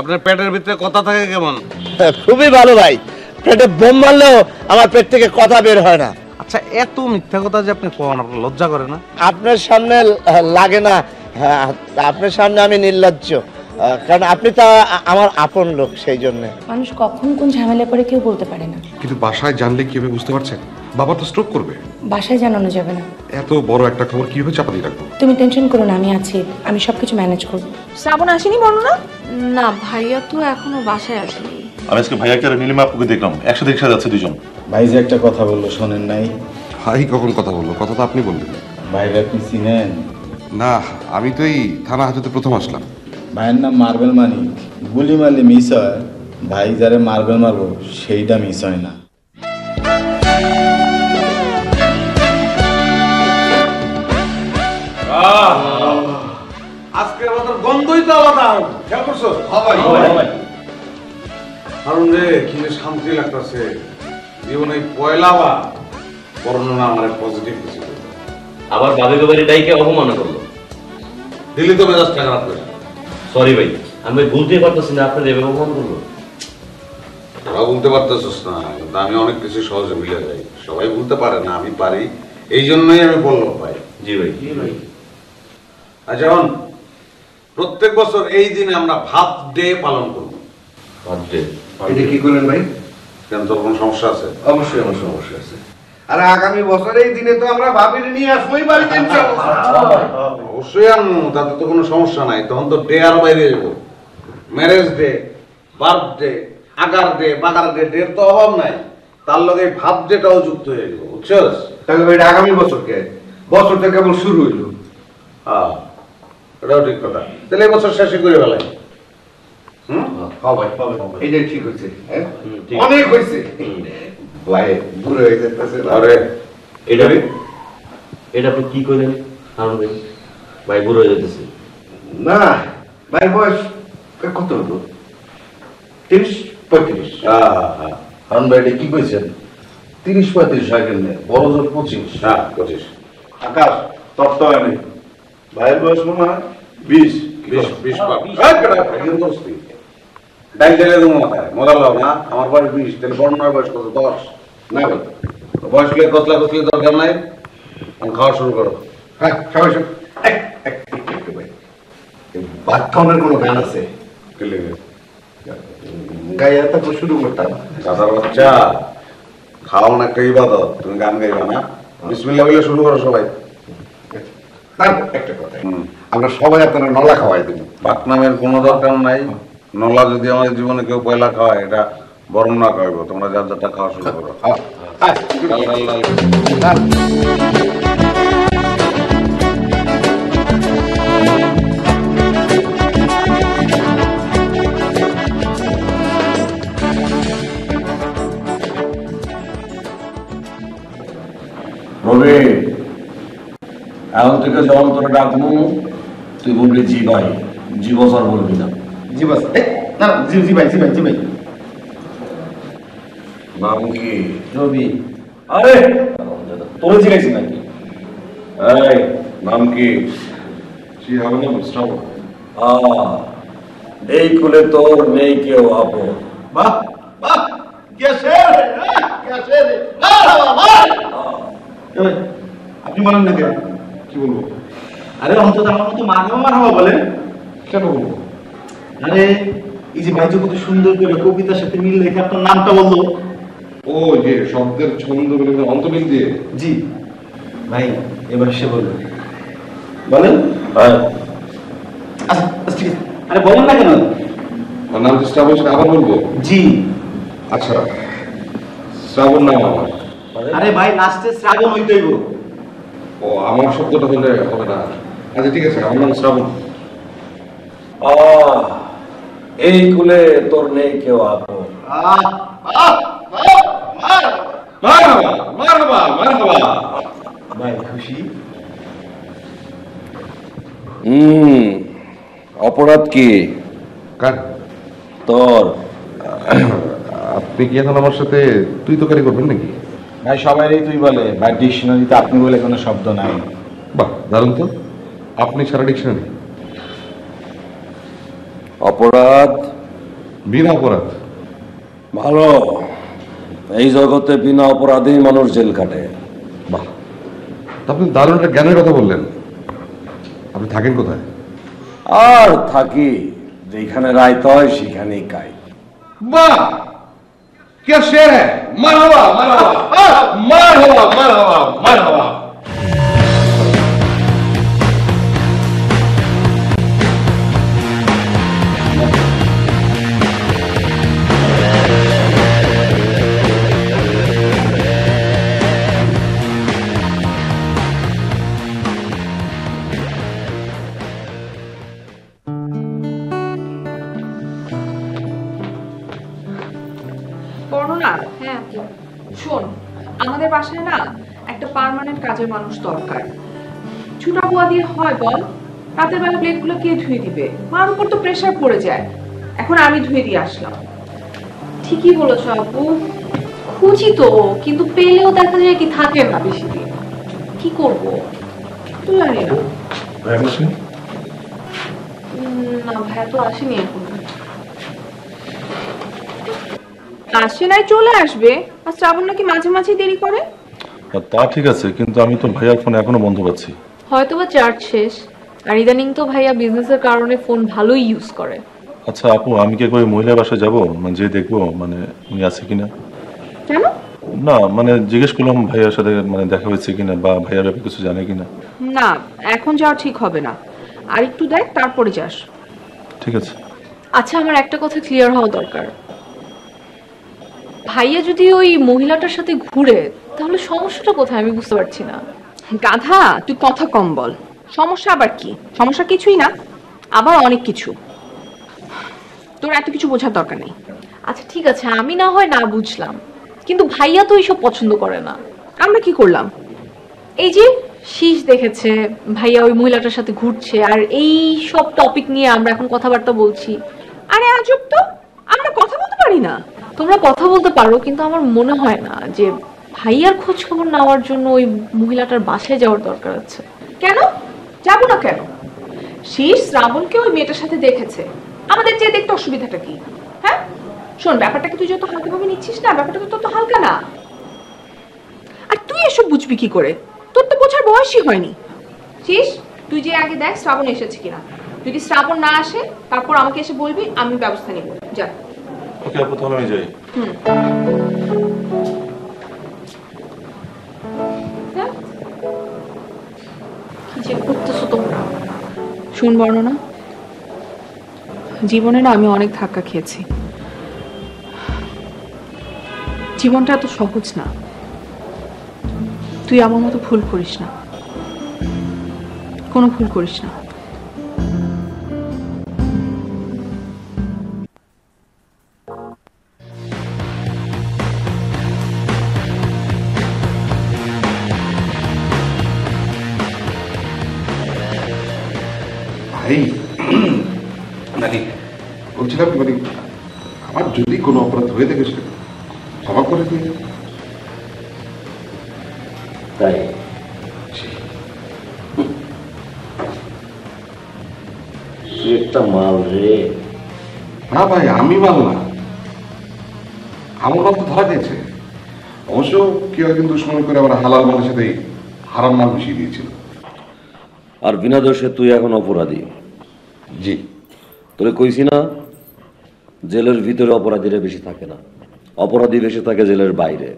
আপনার পেটের ভিতরে কথা থাকে কেমন? খুবই ভালো ভাই, পেটে বোম মারলেও আমার পেট থেকে কথা বের হয় না। আচ্ছা, এত মিথ্যা কথা যে আপনি কোন, আপনার লজ্জা করে না? আপনার সামনে লাগে না, আপনার সামনে আমি নির্লজ্জ, কারণ আপনি তো আমার আপন লোক, সেই জন্য। মানুষ কখন কোন ঝামেলা পড়ে কেউ বলতে পারে না। কিন্তু বাসায় জানলে কিভাবে বুঝতে পারছেন? বাবা তো স্ট্রোক করবে। বাসায় জানানো যাবে না। এত বড় একটা খবর কিভাবে চাপা দিয়ে রাখবো? তুমি টেনশন করো না, আমি আছি, আমি সবকিছু ম্যানেজ করবো। শ্রাবণ আসেনি বর্ণনা? না, ভাইয়া তো এখনো বাসায় আসেনি। আমি আজকে ভাইয়াকে আর নীলিমা আপুকে দেখলাম, একসাথে রিক্সা যাচ্ছে দুজন। ভাই যে একটা কথা বললো শোনেন নাই? ভাই কখন কথা বললো? কথা তো আপনি বললেন। ভাইরে আপনি চিনেন? না, আমি তো এই থানা হাজতে প্রথম আসলাম। ভাইয়ের নাম মার্বেল মানিক। গুলি মারলে মিস হয়, ভাই যারে মার্বেল মারবো সেইটা মিস হয় না। আজকের মতো গন্ধই তো আলাদা, খেয়াল করছো? কারণ রে কি শান্তি লাগতেছে জীবনে, পয়লা বা বর্ণনা আমার পজিটিভ কিছু। আবার বাবিকে বাড়ি ডাইকে অপমান করলো। দিল্লি তো মেজাজটা খারাপ করে। সরি ভাই, আমি ভুলতেই পারতেছি না আপনাদের এভাবে অপমান করলো। তোরা বলতে পারতেছিস না, কিন্তু আমি অনেক কিছু সহজে মিলে যাই। সবাই বলতে পারে না, আমি পারি, এই জন্যই আমি বললাম ভাই। জি ভাই। আচ্ছা, এখন প্রত্যেক বছর এই দিনে আমরা ভাত ডে পালন করব। এটা কি করলেন ভাই? কেন, তোর কোনো সমস্যা আছে? অবশ্যই আমার সমস্যা আছে। আর আগামী বছর এই দিনে তো আমরা ভাবির নিয়ে আসবোই বাড়িতে। অবশ্যই আনবো, তাতে তো কোনো সমস্যা নাই। তখন তো ডে আর বাইরে যাবো। Marriage day, birthday, agar day, বাগার ডে, ডের তো অভাব নাই। তার লগে ভাত ডেটাও যুক্ত হয়ে যাবো, বুঝছস? তাহলে ভাই আগামী বছরকে, বছরটা কেবল শুরু হইল। হ্যাঁ, এটাও ঠিক কথা। তাহলে এই বছর শেষে করে ফেলাই। এইটাই ঠিক হয়েছে, অনেক হয়েছে। ভাই বুড়ো হয়ে যেতেছে। আরে এটা আপনি কি করেন? ভাই বুড়ো হয়ে যেতেছে না, ভাই বয়স কত হলো? 30-35। হারুন ভাই, এটা কি কইছেন? 30-35 হয় কেন? বড় জোর 25। হ্যাঁ, 25। আকাশ তোর তো হয় নাই। ভাইয়ের বয়স মনে হয় 20। 20 পার। ডাইল ডাইলে দেবো মাথায়, মজা লাও না। আমার বয়স 20, তাহলে বর্ণনার বয়স কত? 10 না? বয়স লিয়ে কতলা কতলি দরকার নাই। খাওয়া শুরু করো। হ্যাঁ, সবাই ভাত খাওয়ানোর কোনো গান আছে? গাইয়া তো শুরু করতাম। দাদার বাচ্চা, খাওয়ানো একটা ইবাদত, তুমি গান গাইবা না? বিসমিল্লাহ বলে শুরু করো সবাই। একটা কথা, আমরা সবাই আপনারা নলা খাওয়াই দেবো। ভাত নামের কোনো দরকার নাই। নলা যদি আমাদের জীবনে কেউ পয়লা খাওয়ায়, এটা বর্ণনা করবো। তোমরা যার যারটা খাওয়া শুরু করো। রবি, এখন থেকে যখন তোরা ডাকবো তুই বলবি জি ভাই, জি বছর বলবি না। জি বস, না জি জি ভাই, জি ভাই, জি ভাই। নাম কি? রবি। আরে তোর জিজ্ঞাসি নাকি? এই নাম কি? শ্রাবণ। এই কুলে তোর নেই কেউ আপন। বাহ বাহ, আপনি বলেন না কেন? কি বলবো? আরে অন্তত আমার মতো মার হওয়া বলেন। কেন বলবো? আরে এই যে ভাইজি কত সুন্দর করে কবিতার সাথে মিল রেখে আপনার নামটা বললো। ও যে শব্দের ছন্দ মিলে অন্তমিল দিয়ে। জি ভাই, এবার সে বলবে। বলেন। আচ্ছা ঠিক আছে। আরে বলেন না কেন? আর নাম শ্রাবণ, সেটা আবার বলবো? জি। আচ্ছা, শ্রাবণ নাম আমার। আরে ভাই লাস্টে শ্রাবণ হইতেইব। ও, আমার শব্দটা হলে হবে না। আচ্ছা ঠিক আছে, আমার নাম শ্রাবণ। এই কুলে তোর নেই কেউ আপন। ভাই খুশি? অপরাধ কি? কার? তোর। আপনি কি এখন আমার সাথে তুই তোকারি করবেন নাকি? ভাই সবাই তুই বলে, ভাই ডিকশনারিতে আপনি বলে কোনো শব্দ নাই। বাহ, দারুণ তো। আপনি সারা ডিকশনারি। অপরাধ বিনা অপরাধ। ভালো, এই জগতে বিনা অপরাধেই মানুষ জেল কাটে। বাহ, তা আপনি দারুণ একটা জ্ঞানের কথা বললেন। আপনি থাকেন কোথায়? আর থাকি যেখানে রাইত হয় সেখানেই কাই। বাহ, क्या शेर है। मरहबा मरहबा मरहबा मरहबा मरहबा। করোনা, হ্যাঁ শোন, আমাদের বাসায় না একটা পার্মানেন্ট কাজের মানুষ দরকার। ছুটা বুয়া দিয়ে হয় বল? রাতের বেলা প্লেটগুলো কে ধুয়ে দিবে? মার উপর তো প্রেসার পড়ে যায়। এখন আমি ধুয়ে দিয়ে আসলাম। ঠিকই বলেছ আপু, খুঁজি তো, কিন্তু পেলেও দেখা যায় কি থাকে না বেশি দিন। কি করব? তুই জানি না। না, ভাইয়া তো আসেনি এখন। আসে নাই, চলে আসবে। আর শ্রাবণ নাকি মাঝে মাঝে দেরি করে। তা ঠিক আছে, কিন্তু আমি তো ভাইয়ার ফোন এখনো বন্ধ পাচ্ছি। হয়তো বা চার্জ শেষ, আর ইদানিং তো ভাইয়া বিজনেসের কারণে ফোন ভালোই ইউজ করে। আচ্ছা আপু, আমি কি একবার মহিলা বাসায় যাবো, মানে যে দেখবো মানে উনি আছে কিনা? কেন? না মানে জিজ্ঞেস করলাম ভাইয়ার সাথে মানে দেখা হয়েছে কিনা, বা ভাইয়ার ব্যাপারে কিছু জানে কিনা। না, এখন যাওয়া ঠিক হবে না। আর একটু দেখ, তারপরে যাস। ঠিক আছে। আচ্ছা, আমার একটা কথা ক্লিয়ার হওয়া দরকার। ভাইয়া যদি ওই মহিলাটার সাথে ঘুরে, তাহলে সমস্যাটা কোথায় আমি বুঝতে পারছি না। গাধা, তুই কথা কম বল। সমস্যা আবার কি? সমস্যা কিছুই না, আবার অনেক কিছু। তোর এত কিছু বোঝার দরকার নেই। আচ্ছা ঠিক আছে, আমি না হয় না বুঝলাম, কিন্তু ভাইয়া তো এইসব পছন্দ করে না। আমরা কি করলাম? এই যে শীষ দেখেছে ভাইয়া ওই মহিলাটার সাথে ঘুরছে, আর এই সব টপিক নিয়ে আমরা এখন কথাবার্তা বলছি। আরে আজব তো, আমরা কথা বলতে পারি না? তোমরা কথা বলতে পারো, কিন্তু আমার মনে হয় না যে ভাইয়ার খোঁজ খবর নেওয়ার জন্য ওই মহিলাটার বাসায় যাওয়ার দরকার আছে। কেন যাবো না? কেন? শীষ শ্রাবণকে ওই মেয়েটার সাথে দেখেছে, আমাদের যে দেখতে অসুবিধাটা কি? হ্যাঁ শোন, ব্যাপারটাকে তুই যত হালকা ভাবে নিচ্ছিস না, ব্যাপারটা তো তত হালকা না। আর তুই এসব বুঝবি কি করে? তোর তো বোঝার বয়সই হয়নি। শীষ, তুই যে আগে দেখ শ্রাবণ এসেছে কিনা। যদি শ্রাবণ না আসে, তারপর আমাকে এসে বলবি, আমি ব্যবস্থা নিব। যা। ওকে আপু, তাহলে আমি যাই। কি যে করতেছো তোমরা? শুন বর্ণনা, জীবনে না আমি অনেক ধাক্কা খেয়েছি। জীবনটা এত সহজ না। তুই আমার মতো ভুল করিস না, কোনো ভুল করিস না। ভাই মানে বলছিলাম, মানে আমার যদি কোনো অপরাধ হয়ে থাকে সেটা ক্ষমা করে দিয়ে। তাই তুই একটা মাল রে। না ভাই, আমি মাল না, আমার মাল তো ধরা গেছে। অবশ্য কেউ একদিন দুশ্মনী করে আমার হালাল মালের সাথে হারাম মাল মিশিয়ে দিয়েছিল। আর বিনা দোষে তুই এখন অপরাধী। জি, তোরে কইছি না, জেলের ভিতরে অপরাধীরা বেশি থাকে না, অপরাধী বেশি থাকে জেলের বাইরে।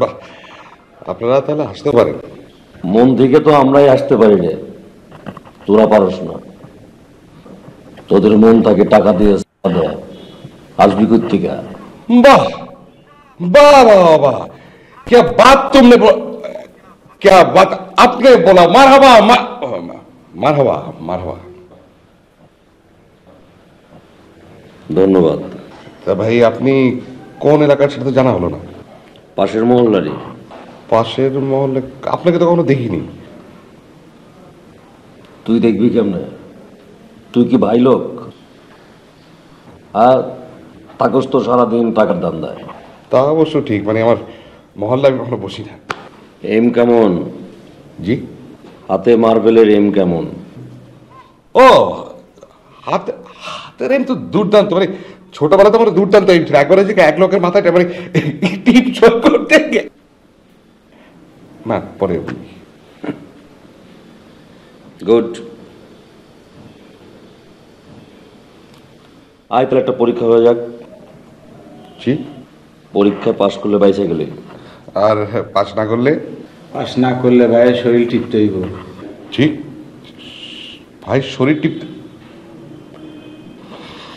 বাহ, আপনারা তাহলে হাসতে পারেন। মন থেকে তো আমরাই আসতে পারি রে, তোরা পারস না। তোদের মন তাকে টাকা দিয়ে দেয়, আসবি কোত্থেকে? वाह वाह वाह वाह, क्या बात तुमने क्या बात आपने बोला। मरहबा मरहबा मरहबा। ধন্যবাদ। তা ভাই, আপনি কোন এলাকার সেটা তো জানা হলো না। পাশের মহল্লারই। পাশের মহল্লে? আপনাকে তো কখনো দেখিনি। তুই দেখবি কেমনে? তুই কি ভাই লোক? আর তাকস তো সারাদিন টাকার দাম দেয়। তা অবশ্য ঠিক, মানে আমার মহল্লায় আমি কখনো বসি না। এম কেমন? জি, হাতে মার্বেলের এম কেমন? ও হাতের এম তো দুর্দান্ত, মানে ছোটবেলাতে আমার দুর্দান্ত এম ছিল। একবার হচ্ছে এক লোকের মাথায় মানে টিপ শট করতে না, পরে গুড। আয় তাহলে একটা পরীক্ষা হয়ে যাক। জি, পরীক্ষা পাশ করলে বাইসে গেলে, আর পাস না করলে? পাস না করলে ভাই শরীর টিপতে হইব। জি ভাই, শরীর টিপতে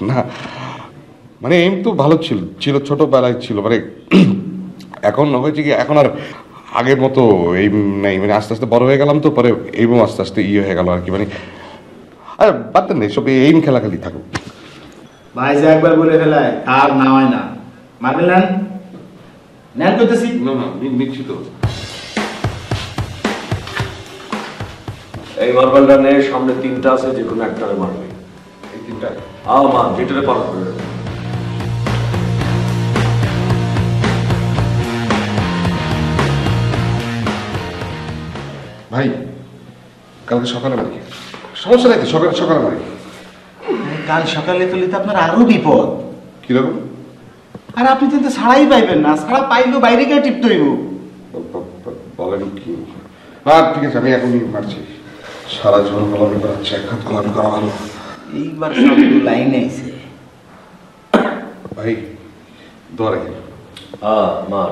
না, মানে এম তো ভালো ছিল ছোটবেলায় ছিল, মানে এখন হয়েছে কি, এখন আর আগের মতো এইম নাই, মানে আস্তে আস্তে বড় হয়ে গেলাম তো, পরে এইমও আস্তে আস্তে হয়ে গেল আর কি, মানে আর বাদ দেন না, সব এইম খেলাখালি থাকুক। ভাই যে একবার বলে ফেলায় আর না হয় না। মারবেল নেন, নেন করতেছি। না না, নিচ্ছি তো। এই মার্বেলটা নে, সামনে তিনটা আছে, যে কোনো একটারে মারবে। এই তিনটা মা যেটারে পার করে। ভাই কালকে সকালে মারি, সমস্যা নাই তো, সকালে মারি। কাল সকালে তুলি তো আপনার আরো বিপদ। কিরকম? আর আপনি তো ছাড়াই পাইবেন না, ছাড়া পাইলেও বাইরে গিয়ে টিপতে হইব। বলেন কি? ঠিক আছে, আমি এখনই মারছি। সারা জীবন গোলামি করাচ্ছে, এক হাত গোলামি করা ভালো। এইবার সব লাইনে আইছে। ভাই দোয়া রেখে মার।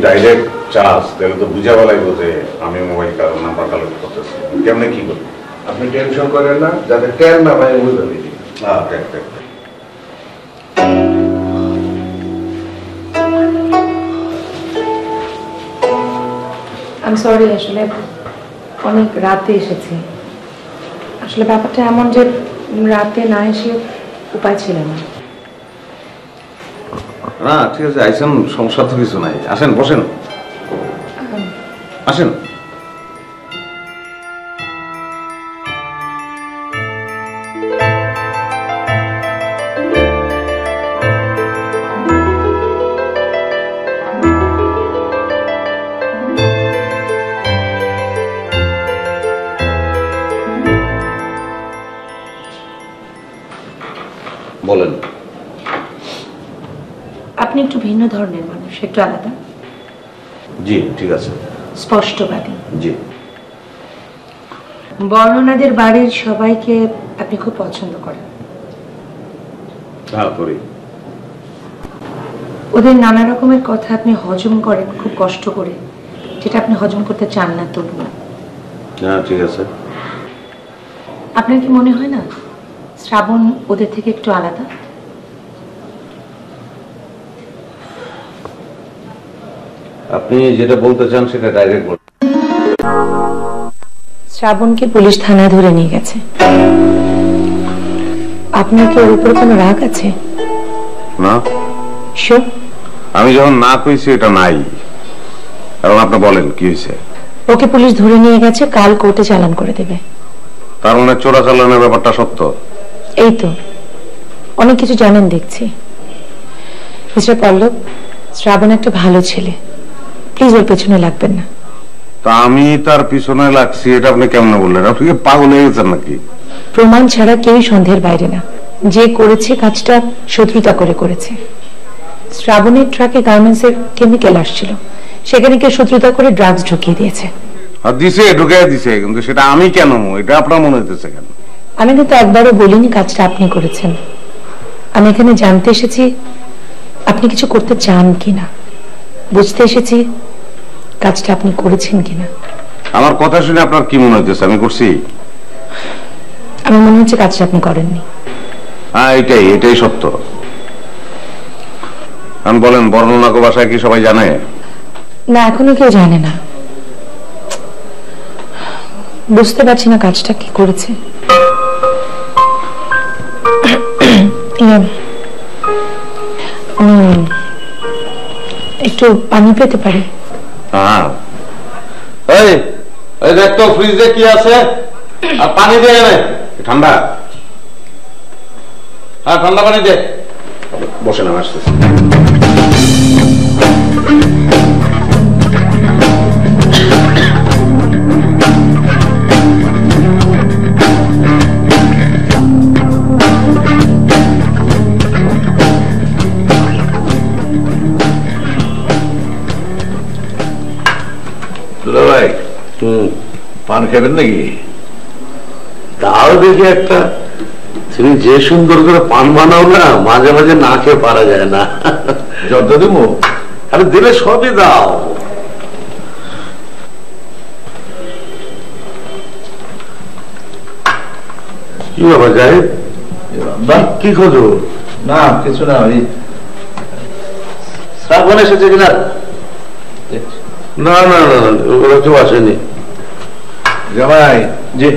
ডাইরেক্ট চার্জ তাহলে তো বুঝাবা লাগবে যে আমি মোবাইল কারো নাম্বার কালেক্ট করতেছি, কেমনে কি করি? আপনি টেনশন করেন না, যাতে টেন না ভাই বুঝে নিবি। হ্যাঁ, দেখ দেখ। আমি সরি, আসলে অনেক রাতে এসেছি। আসলে ব্যাপারটা এমন যে রাতে না এসে উপায় ছিল না। না ঠিক আছে, আইসেন, সমস্যা তো কিছু নাই। আসেন, বসেন, আসেন। বলেন। আপনি একটু ভিন্ন ধরনের মানুষ, একটু আলাদা, জি ঠিক আছে। স্পষ্টবাদী। জি। বর্ণনাদের বাড়ির সবাইকে আপনি খুব পছন্দ করেন। হ্যাঁ করি। ওদের নানা রকমের কথা আপনি হজম করেন খুব কষ্ট করে, যেটা আপনি হজম করতে চান না তবুও। হ্যাঁ ঠিক আছে। আপনার কি মনে হয় না শ্রাবণ ওদের থেকে একটু আলাদা? আপনি যেটা বলতে চান সেটা ডাইরেক্ট বলুন। শ্রাবণকে পুলিশ থানায় ধরে নিয়ে গেছে। আপনার কি ওর উপর কোনো রাগ আছে? না, শিওর? আমি যখন না কইছি এটা নাই। কারণ আপনি বলেন কি হয়েছে? ওকে পুলিশ ধরে নিয়ে গেছে, কাল কোর্টে চালান করে দেবে। তার মানে চোরাচালানের ব্যাপারটা সত্য? এই তো, অনেক কিছু জানেন দেখছি। মিস্টার পল্লব, শ্রাবণ একটা ভালো ছেলে, প্লিজ ওর পেছনে লাগবেন না। তা আমি তার পিছনে লাগছি, এটা আপনি কেমন বললেন? আপনি কি পাগল হয়ে গেছেন নাকি? প্রমাণ ছাড়া কেউই সন্দেহের বাইরে না। যে করেছে কাজটা শত্রুতা করে করেছে। শ্রাবণের ট্রাকে গার্মেন্টসের কেমিক্যাল আসছিল, সেখানে কেউ শত্রুতা করে ড্রাগস ঢুকিয়ে দিয়েছে। আর দিছে, ঢুকিয়ে দিছে, কিন্তু সেটা আমি কেন? এটা আপনার মনে হইতেছে কেন? আমি কিন্তু একবারও বলিনি কাজটা আপনি করেছেন। আমি এখানে জানতে এসেছি আপনি কিছু করতে চান কিনা, বুঝতে এসেছি কাজটা আপনি করেছেন কিনা। আমার কথা শুনে আপনার কি মনে হইতেছে আমি করছি? আমার মনে হচ্ছে কাজটা আপনি করেননি। হ্যাঁ, এটাই সত্য। আমি বলেন, বর্ণনাক ভাষায় কি সবাই জানে? না, এখনো কেউ জানে না। বুঝতে পারছি না কাজটা কি করেছে। একটু পানি পেতে পারি? হ্যাঁ, এই দেখ তো ফ্রিজে কি আছে, আর পানি দে। ঠান্ডা, হ্যাঁ ঠান্ডা পানি দে। বসেন, আমি আসতেছি। ভাই পান খাবেন নাকি? তাও দেখি একটা, তুমি যে সুন্দর করে পান বানাও না, মাঝে মাঝে না খেয়ে পারা যায় না। যত দিব আরে দিলে সবই দাও। কি বাবা যাই কি খোঁজো? না কিছু না, ওই শ্রাবণ এসেছে কিনা? না না না ওরা কেউ আসেনি। জামাই জি,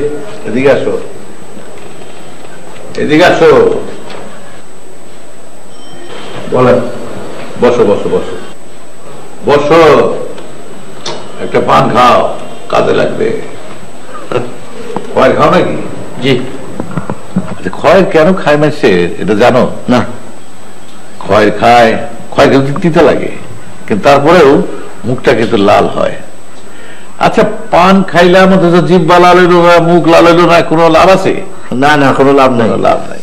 এদিকে আসো, এদিকে আসো। বলেন, বসো বসো বসো বসো, একটা পান খাও, কাজে লাগবে। খয়ের খাও নাকি? জি। খয়ের কেন খায় মাসে এটা জানো না? খয়ের খায়, খয়ের কিন্তু তিতে লাগে, কিন্তু তারপরেও মুখটা কিন্তু লাল হয়। আচ্ছা পান খাইলে আমাদের জিহ্বা লাল হইল না, মুখ লাল হইল না, কোনো লাভ আছে? না না, কোনো লাভ নাই, লাভ নাই।